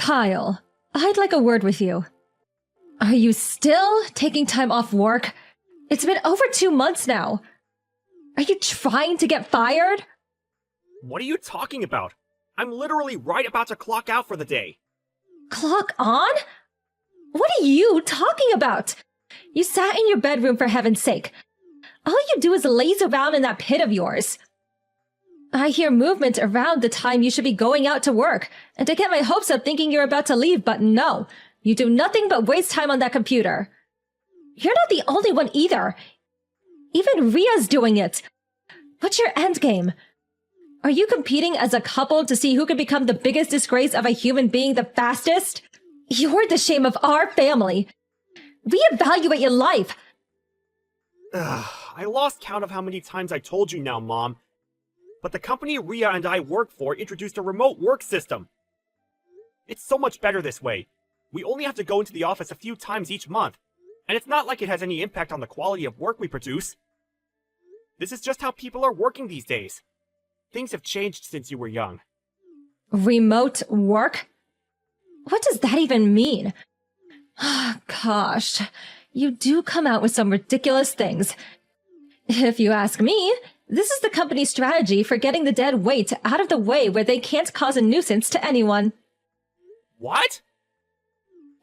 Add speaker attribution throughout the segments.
Speaker 1: Kyle, I'd like a word with you. Are you still taking time off work? It's been over 2 months now. Are you trying to get fired?
Speaker 2: What are you talking about? I'm literally right about to clock out for the day.
Speaker 1: Clock on? What are you talking about? You sat in your bedroom for heaven's sake. All you do is laze around in that pit of yours. I hear movement around the time you should be going out to work, and I get my hopes up thinking you're about to leave, but no. You do nothing but waste time on that computer. You're not the only one either. Even Ria's doing it. What's your endgame? Are you competing as a couple to see who can become the biggest disgrace of a human being the fastest? You're the shame of our family. Reevaluate your life.
Speaker 2: I lost count of how many times I told you now, Mom. But the company Ria and I work for introduced a remote work system. It's so much better this way. We only have to go into the office a few times each month. And it's not like it has any impact on the quality of work we produce. This is just how people are working these days. Things have changed since you were young.
Speaker 1: Remote work? What does that even mean? Gosh, you do come out with some ridiculous things. If you ask me, this is the company's strategy for getting the dead weight out of the way where they can't cause a nuisance to anyone.
Speaker 2: What?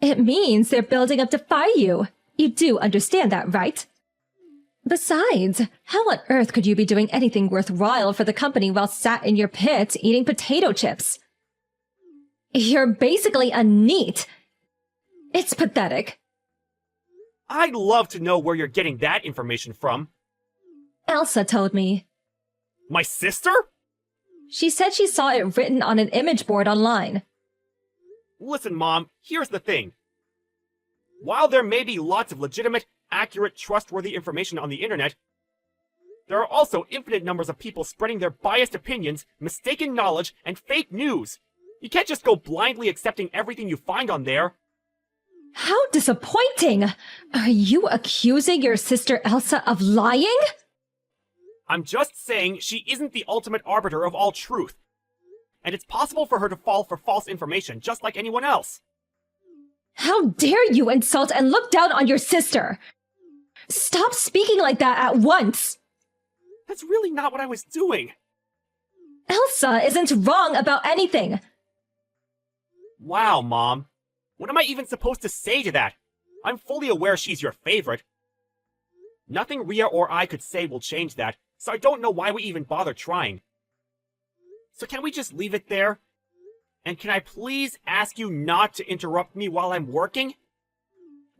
Speaker 1: It means they're building up to fire you. You do understand that, right? Besides, how on earth could you be doing anything worthwhile for the company while sat in your pit eating potato chips? You're basically a NEET. It's pathetic.
Speaker 2: I'd love to know where you're getting that information from.
Speaker 1: Elsa told me.
Speaker 2: My sister?
Speaker 1: She said she saw it written on an image board online.
Speaker 2: Listen, Mom, here's the thing. While there may be lots of legitimate, accurate, trustworthy information on the internet, there are also infinite numbers of people spreading their biased opinions, mistaken knowledge, and fake news. You can't just go blindly accepting everything you find on there.
Speaker 1: How disappointing! Are you accusing your sister Elsa of lying?
Speaker 2: I'm just saying she isn't the ultimate arbiter of all truth. And it's possible for her to fall for false information just like anyone else.
Speaker 1: How dare you insult and look down on your sister! Stop speaking like that at once!
Speaker 2: That's really not what I was doing.
Speaker 1: Elsa isn't wrong about anything!
Speaker 2: Wow, Mom. What am I even supposed to say to that? I'm fully aware she's your favorite. Nothing Ria or I could say will change that, so I don't know why we even bother trying. So can we just leave it there? And can I please ask you not to interrupt me while I'm working?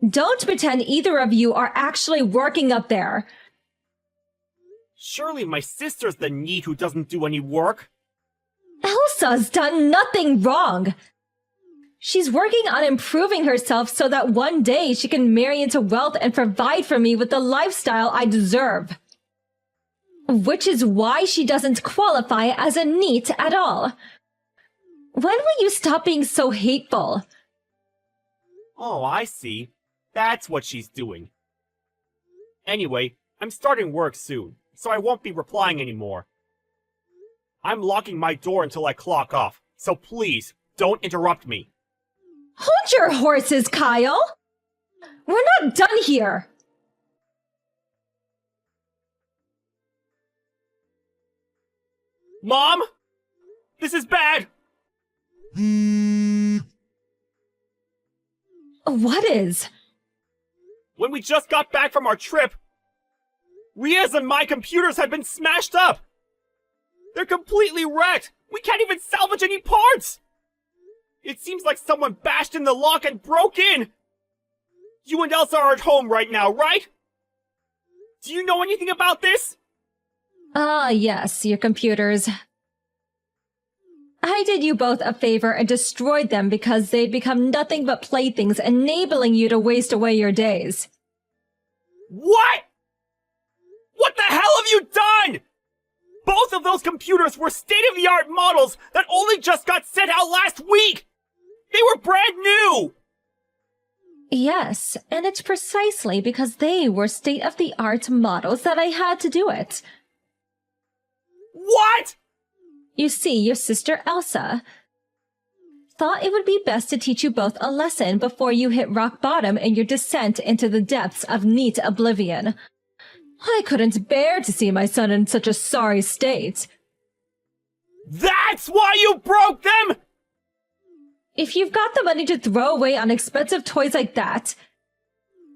Speaker 1: Don't pretend either of you are actually working up there.
Speaker 2: Surely my sister's the NEET who doesn't do any work.
Speaker 1: Elsa's done nothing wrong. She's working on improving herself so that one day she can marry into wealth and provide for me with the lifestyle I deserve. Which is why she doesn't qualify as a NEET at all. When will you stop being so hateful?
Speaker 2: Oh, I see. That's what she's doing. Anyway, I'm starting work soon, so I won't be replying anymore. I'm locking my door until I clock off, so please, don't interrupt me.
Speaker 1: Hold your horses, Kyle! We're not done here!
Speaker 2: Mom? This is bad!
Speaker 1: What is?
Speaker 2: When we just got back from our trip, Ria's and my computers have been smashed up! They're completely wrecked! We can't even salvage any parts! It seems like someone bashed in the lock and broke in! You and Elsa are at home right now, right? Do you know anything about this?
Speaker 1: Ah, yes, your computers. I did you both a favor and destroyed them because they'd become nothing but playthings, enabling you to waste away your days.
Speaker 2: What? What the hell have you done? Both of those computers were state-of-the-art models that only just got sent out last week! They were brand new!
Speaker 1: Yes, and it's precisely because they were state-of-the-art models that I had to do it.
Speaker 2: What?
Speaker 1: You see, your sister Elsa. Thought it would be best to teach you both a lesson before you hit rock bottom in your descent into the depths of NEET oblivion. I couldn't bear to see my son in such a sorry state.
Speaker 2: That's why you broke them?!
Speaker 1: If you've got the money to throw away on expensive toys like that,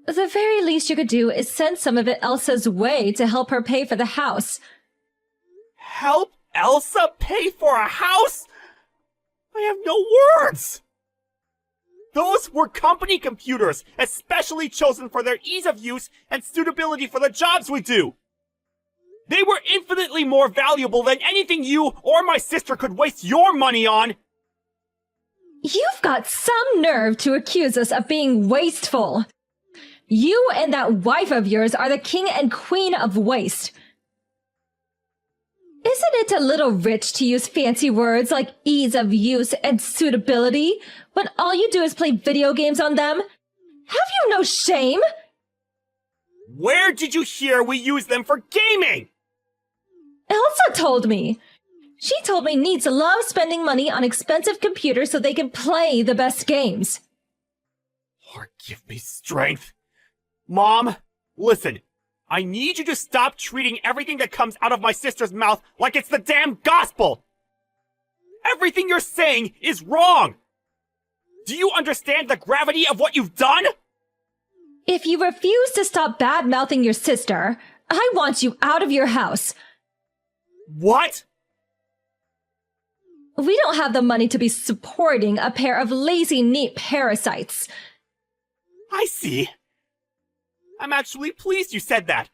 Speaker 1: the very least you could do is send some of it Elsa's way to help her pay for the house.
Speaker 2: Help Elsa pay for a house? I have no words! Those were company computers, especially chosen for their ease of use and suitability for the jobs we do. They were infinitely more valuable than anything you or my sister could waste your money on!
Speaker 1: You've got some nerve to accuse us of being wasteful. You and that wife of yours are the king and queen of waste. Isn't it a little rich to use fancy words like ease of use and suitability when all you do is play video games on them? Have you no shame?
Speaker 2: Where did you hear we use them for gaming?
Speaker 1: Elsa told me. She told me NEETs love spending money on expensive computers so they can play the best games.
Speaker 2: Lord, give me strength. Mom, listen. I need you to stop treating everything that comes out of my sister's mouth like it's the damn gospel! Everything you're saying is wrong! Do you understand the gravity of what you've done?
Speaker 1: If you refuse to stop bad-mouthing your sister, I want you out of your house.
Speaker 2: What?
Speaker 1: We don't have the money to be supporting a pair of lazy NEET parasites.
Speaker 2: I see. I'm actually pleased you said that.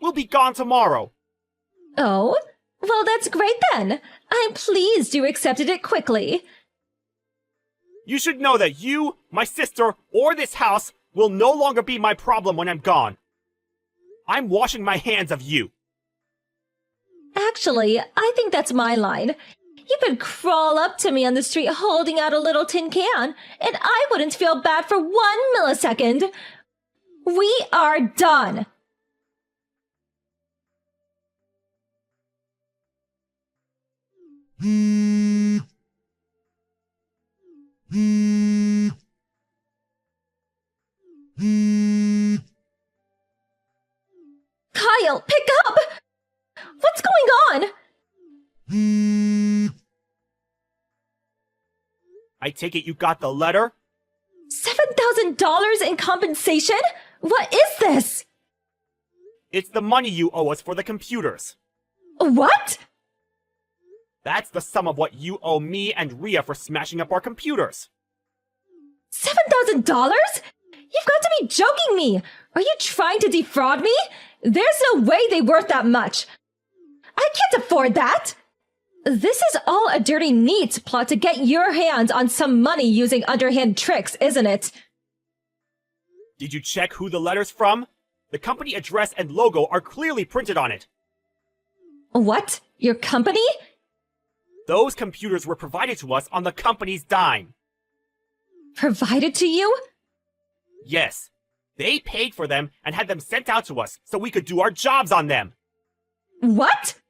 Speaker 2: We'll be gone tomorrow.
Speaker 1: Oh? Well, that's great then. I'm pleased you accepted it quickly.
Speaker 2: You should know that you, my sister, or this house will no longer be my problem when I'm gone. I'm washing my hands of you.
Speaker 1: Actually, I think that's my line. You could crawl up to me on the street holding out a little tin can, and I wouldn't feel bad for 1 millisecond. We are done. Kyle, pick up! What's going on?
Speaker 2: I take it you got the letter?
Speaker 1: $7,000 in compensation? What is this?
Speaker 2: It's the money you owe us for the computers.
Speaker 1: What?
Speaker 2: That's the sum of what you owe me and Ria for smashing up our computers.
Speaker 1: $7,000? You've got to be joking me! Are you trying to defraud me? There's no way they're worth that much. I can't afford that! This is all a dirty NEET plot to get your hands on some money using underhand tricks, isn't it?
Speaker 2: Did you check who the letter's from? The company address and logo are clearly printed on it.
Speaker 1: What? Your company?
Speaker 2: Those computers were provided to us on the company's dime.
Speaker 1: Provided to you?
Speaker 2: Yes. They paid for them and had them sent out to us so we could do our jobs on them.
Speaker 1: What?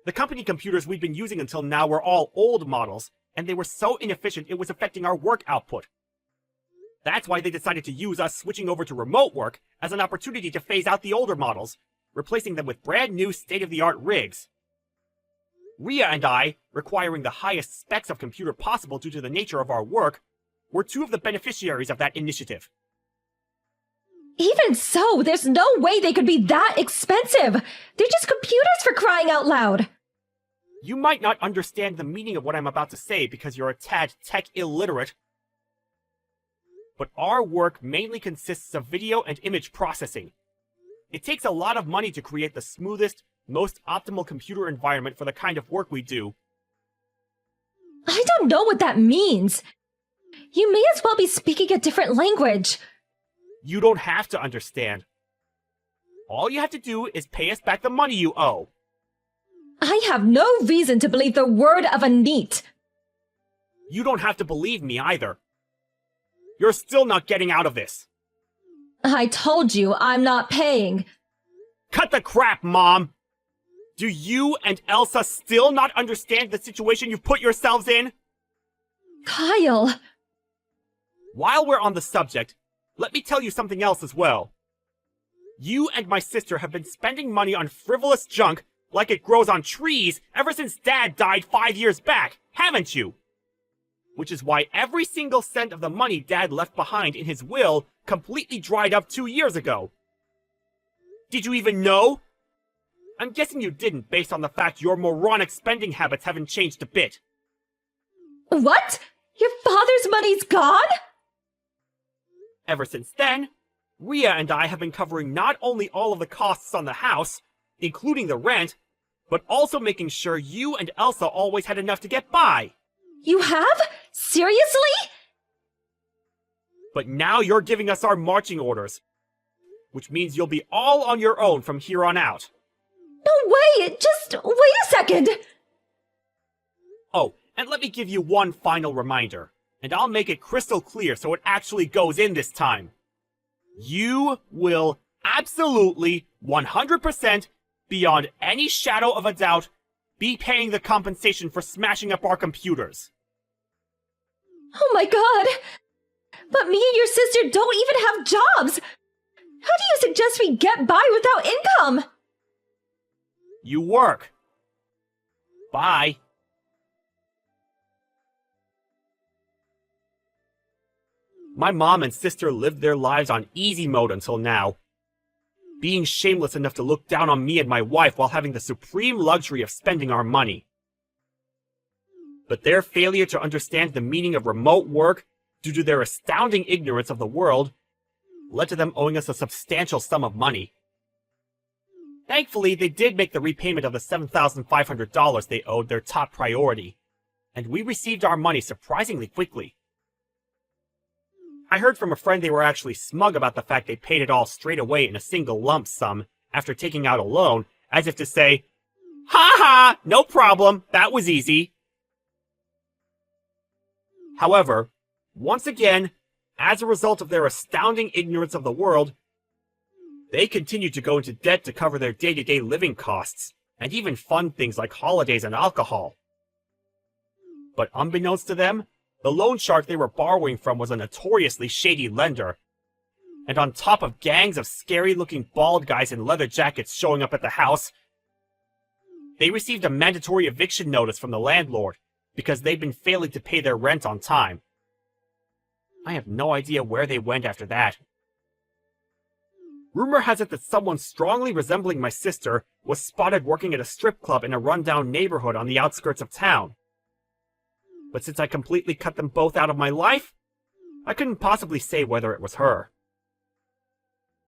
Speaker 2: The company computers we'd been using until now were all old models, and they were so inefficient it was affecting our work output. That's why they decided to use us switching over to remote work as an opportunity to phase out the older models, replacing them with brand new state-of-the-art rigs. Ria and I, requiring the highest specs of computer possible due to the nature of our work, were two of the beneficiaries of that initiative.
Speaker 1: Even so, there's no way they could be that expensive! They're just computers for crying out loud!
Speaker 2: You might not understand the meaning of what I'm about to say because you're a tad tech illiterate, but our work mainly consists of video and image processing. It takes a lot of money to create the smoothest, most optimal computer environment for the kind of work we do.
Speaker 1: I don't know what that means. You may as well be speaking a different language.
Speaker 2: You don't have to understand. All you have to do is pay us back the money you owe.
Speaker 1: I have no reason to believe the word of a NEET.
Speaker 2: You don't have to believe me either. You're still not getting out of this.
Speaker 1: I told you I'm not paying.
Speaker 2: Cut the crap, Mom! Do you and Elsa still not understand the situation you've put yourselves in?
Speaker 1: Kyle!
Speaker 2: While we're on the subject, let me tell you something else as well. You and my sister have been spending money on frivolous junk like it grows on trees ever since Dad died 5 years back, haven't you? Which is why every single cent of the money Dad left behind in his will completely dried up 2 years ago. Did you even know? I'm guessing you didn't based on the fact your moronic spending habits haven't changed a bit.
Speaker 1: What? Your father's money's gone?
Speaker 2: Ever since then, Ria and I have been covering not only all of the costs on the house, including the rent, but also making sure you and Elsa always had enough to get by.
Speaker 1: You have? Seriously?
Speaker 2: But now you're giving us our marching orders, which means you'll be all on your own from here on out.
Speaker 1: No way! Just wait a second!
Speaker 2: Oh, and let me give you one final reminder, and I'll make it crystal clear so it actually goes in this time. You will absolutely, 100%, beyond any shadow of a doubt, be paying the compensation for smashing up our computers.
Speaker 1: Oh my god! But me and your sister don't even have jobs! How do you suggest we get by without income?
Speaker 2: You work. Bye. My mom and sister lived their lives on easy mode until now, being shameless enough to look down on me and my wife while having the supreme luxury of spending our money. But their failure to understand the meaning of remote work due to their astounding ignorance of the world led to them owing us a substantial sum of money. Thankfully, they did make the repayment of the $7,500 they owed their top priority, and we received our money surprisingly quickly. I heard from a friend they were actually smug about the fact they paid it all straight away in a single lump sum after taking out a loan, as if to say, "Ha ha, no problem, that was easy." However, once again, as a result of their astounding ignorance of the world, they continued to go into debt to cover their day-to-day living costs, and even fund things like holidays and alcohol. But unbeknownst to them, the loan shark they were borrowing from was a notoriously shady lender, and on top of gangs of scary-looking bald guys in leather jackets showing up at the house, they received a mandatory eviction notice from the landlord because they'd been failing to pay their rent on time. I have no idea where they went after that. Rumor has it that someone strongly resembling my sister was spotted working at a strip club in a rundown neighborhood on the outskirts of town. But since I completely cut them both out of my life, I couldn't possibly say whether it was her.